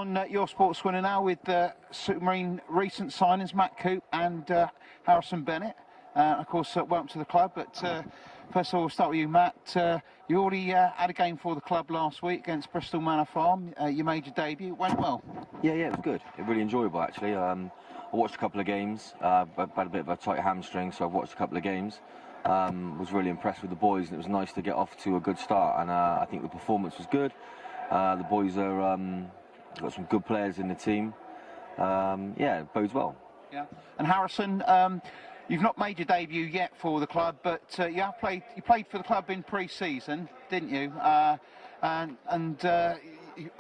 on your Sports Winner now with Supermarine recent signings, Matt Coupe and Harrison Bennett. Of course, welcome to the club. But first of all, we'll start with you, Matt. You already had a game for the club last week against Bristol Manor Farm. You made your debut. It went well. Yeah, it was good. It really enjoyable, actually. I watched a couple of games. I've had a bit of a tight hamstring, so I've watched a couple of games. Was really impressed with the boys, and it was nice to get off to a good start. And I think the performance was good. The boys are got some good players in the team. Yeah, it bodes well. Yeah. And Harrison, you've not made your debut yet for the club, but you played for the club in pre-season, didn't you? I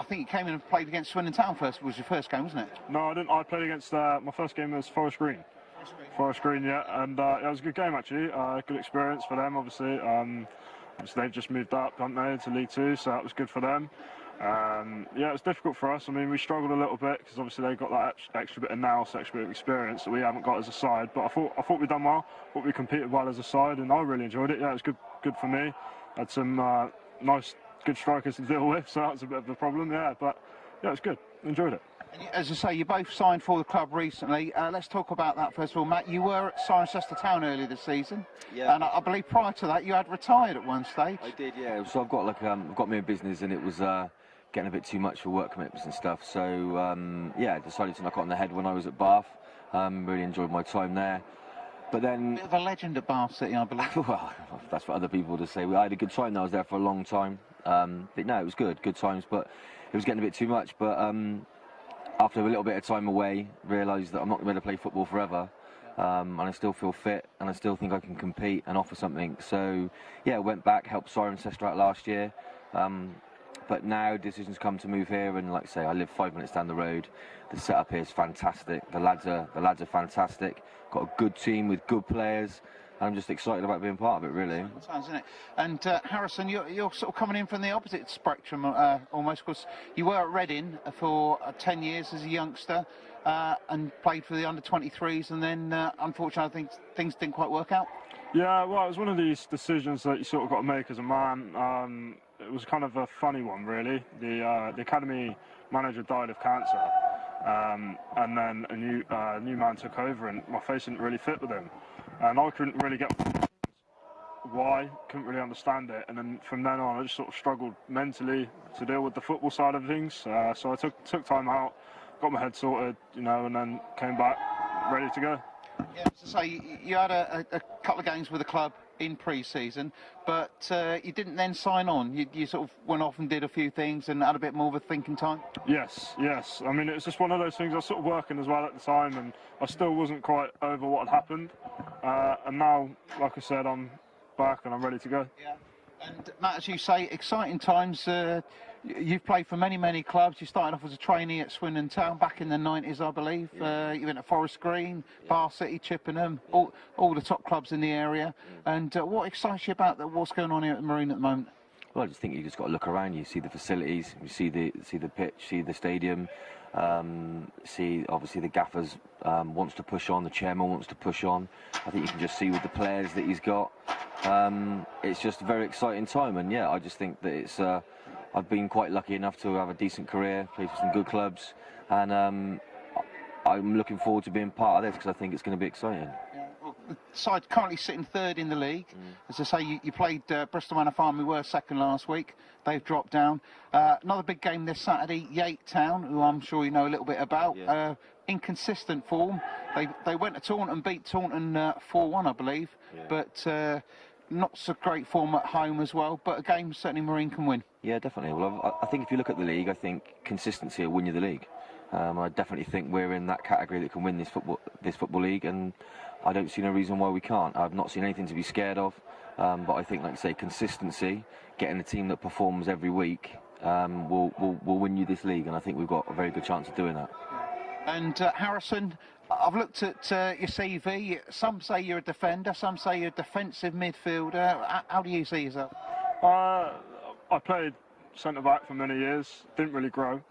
think you came in and played against Swindon Town first. Was your first game, wasn't it? No, I didn't. I played against my first game was Forest Green. Forest Green, yeah, and it was a good game actually. Good experience for them, obviously. Obviously they've just moved up, haven't they, into League Two, so that was good for them. Yeah, it was difficult for us. I mean, we struggled a little bit because obviously they've got that extra bit of nous, extra bit of experience that we haven't got as a side. But I thought we'd done well. I thought we competed well as a side, and I really enjoyed it. Yeah, it was good for me. Had some nice, good strikers to deal with, so that was a bit of a problem. Yeah, but yeah, it was good. Enjoyed it. As I say, you both signed for the club recently. Let's talk about that first of all, Matt. You were at Cirencester Town earlier this season, yeah. And I believe prior to that you had retired at one stage. I did, yeah. So I've got got me a business, and it was getting a bit too much for work commitments and stuff. So yeah, I decided to knock it on the head when I was at Bath. Really enjoyed my time there. But then, a bit of a legend at Bath City, I believe. Well, that's what other people would say. I had a good time. I was there for a long time. But no, it was good times. But it was getting a bit too much. But after a little bit of time away, realised that I'm not going to play football forever, and I still feel fit, and I still think I can compete and offer something. So, yeah, went back, helped Cirencester out last year, but now decisions come to move here, and like I say, I live 5 minutes down the road. The setup here is fantastic. The lads are fantastic. Got a good team with good players. I'm just excited about being part of it, really. Sounds, isn't it? And Harrison, you're sort of coming in from the opposite spectrum almost, because you were at Reading for 10 years as a youngster and played for the under-23s, and then unfortunately I think things didn't quite work out. Yeah, well, it was one of these decisions that you sort of got to make as a man. It was kind of a funny one, really. The academy manager died of cancer, and then a new man took over, and my face didn't really fit with him. And I couldn't really get why, couldn't really understand it. And then from then on, I just sort of struggled mentally to deal with the football side of things. So I took time out, got my head sorted, and then came back ready to go. Yeah, to say you had a couple of games with the club in pre-season, but you didn't then sign on. You sort of went off and did a few things and had a bit more of a thinking time. Yes. I mean, it was just one of those things. I was sort of working as well at the time, and I still wasn't quite over what had happened. And now, like I said, I'm back and I'm ready to go. Yeah. And Matt, as you say, exciting times. You've played for many clubs. You started off as a trainee at Swindon Town back in the 90s, I believe. You went to Forest Green, Bath City, Chippenham, all the top clubs in the area. And what excites you about what's going on here at the Marine at the moment? Well, I just think you just got to look around. You see the facilities, you see the pitch, see the stadium, see obviously the gaffers wants to push on, the chairman wants to push on. I think you can just see with the players that he's got. It's just a very exciting time, and yeah, I just think that it's. I've been quite lucky enough to have a decent career, play for some good clubs, and I'm looking forward to being part of this because I think it's going to be exciting. Yeah, well, the side currently sitting third in the league. As I say, you played Bristol Manor Farm, who were second last week. They've dropped down. Another big game this Saturday, Yate Town, who I'm sure you know a little bit about. Yeah. Inconsistent form. They went to Taunton and beat Taunton 4-1, I believe, Yeah. but not so great form at home as well. But a game certainly Marine can win. Yeah, definitely. Well, I think if you look at the league, I think consistency will win you the league. I definitely think we're in that category that can win this football league, and I don't see no reason why we can't. I've not seen anything to be scared of, but I think, like I say, consistency, getting a team that performs every week, will win you this league, and I think we've got a very good chance of doing that. And Harrison, I've looked at your CV. Some say you're a defender, some say you're a defensive midfielder. How do you see yourself? I played centre-back for many years, didn't really grow,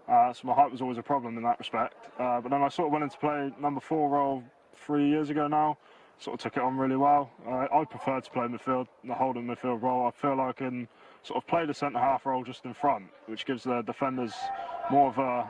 so my height was always a problem in that respect. But then I sort of went into play number 4 role 3 years ago now, sort of took it on really well. I prefer to play midfield, the holding midfield role. I feel I can sort of play the centre-half role just in front, which gives the defenders more of a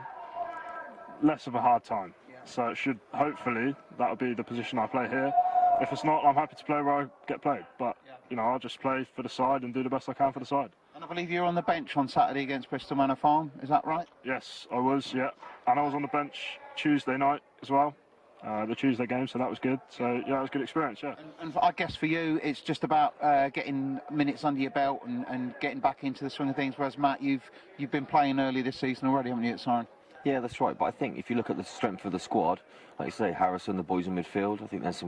less of a hard time. So it should, hopefully, that'll be the position I play here. If it's not, I'm happy to play where I get played. But, you know, I'll just play for the side and do the best I can for the side. And I believe you're on the bench on Saturday against Bristol Manor Farm, is that right? Yes, I was, yeah. And I was on the bench Tuesday night as well, the Tuesday game, so that was good. So, yeah, it was a good experience, yeah. And I guess for you, it's just about getting minutes under your belt and getting back into the swing of things, whereas, Matt, you've been playing early this season already, haven't you, at Siren? Yeah, that's right. But I think if you look at the strength of the squad, like you say, Harrison, the boys in midfield, I think there's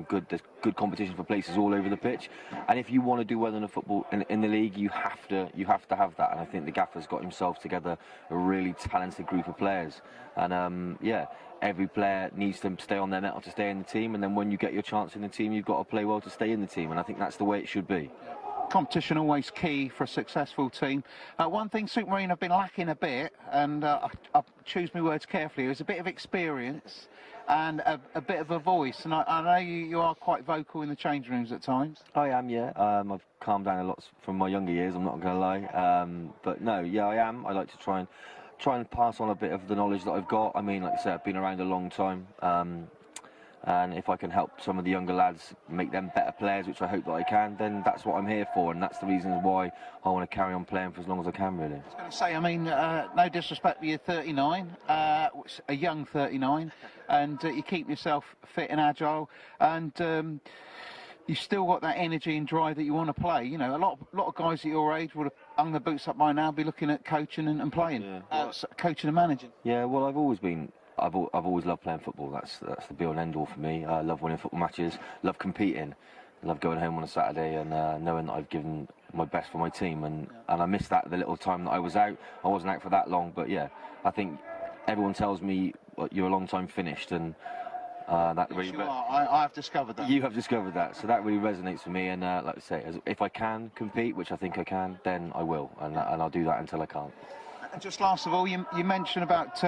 good competition for places all over the pitch. And if you want to do well in the football in the league, you have to have that. And I think the gaffer's got himself together a really talented group of players. And yeah, every player needs to stay on their mettle to stay in the team. And then when you get your chance in the team, you've got to play well to stay in the team. And I think that's the way it should be. Competition always key for a successful team. One thing Supermarine have been lacking a bit, and I choose my words carefully, is a bit of experience and a bit of a voice. And I know you are quite vocal in the change rooms at times. I am, yeah. I've calmed down a lot from my younger years, I'm not going to lie. But no, yeah, I am. I like to try and pass on a bit of the knowledge that I've got. I mean, like I said, I've been around a long time. And if I can help some of the younger lads make them better players, which I hope that I can, then that's what I'm here for, and that's the reason why I want to carry on playing for as long as I can, really. I was going to say, I mean, no disrespect, but you're 39, a young 39, and you keep yourself fit and agile, and you've still got that energy and drive that you want to play. You know, a lot of guys at your age would have hung their boots up by now, be looking at coaching and playing, coaching and managing. Yeah, well, I've always loved playing football. That's the be all and end all for me. I love winning football matches, love competing, love going home on a Saturday and knowing that I've given my best for my team. And I missed that the little time that I was out. I wasn't out for that long, but yeah, I think everyone tells me you're a long time finished, and that really. Yes, you are. I have discovered that. You have discovered that, so that really resonates for me. And like I say, if I can compete, which I think I can, then I will, and I'll do that until I can't. And just last of all, you mentioned about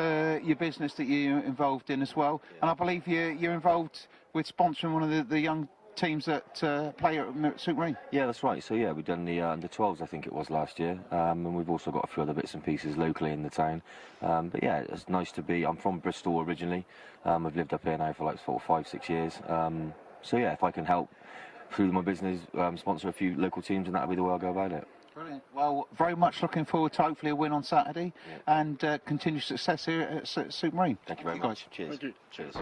your business that you're involved in as well, and I believe you're involved with sponsoring one of the young teams that play at Supermarine. Yeah, that's right. So yeah, we've done the under 12s, I think it was last year, and we've also got a few other bits and pieces locally in the town. But yeah, it's nice to be. I'm from Bristol originally. I've lived up here now for like 4, 5, 6 years. So yeah, if I can help through my business, sponsor a few local teams, and that'll be the way I'll go about it. Brilliant. Well, very much looking forward to hopefully a win on Saturday and continued success here at Supermarine. Thank you very much. Cheers. Thank you. Cheers.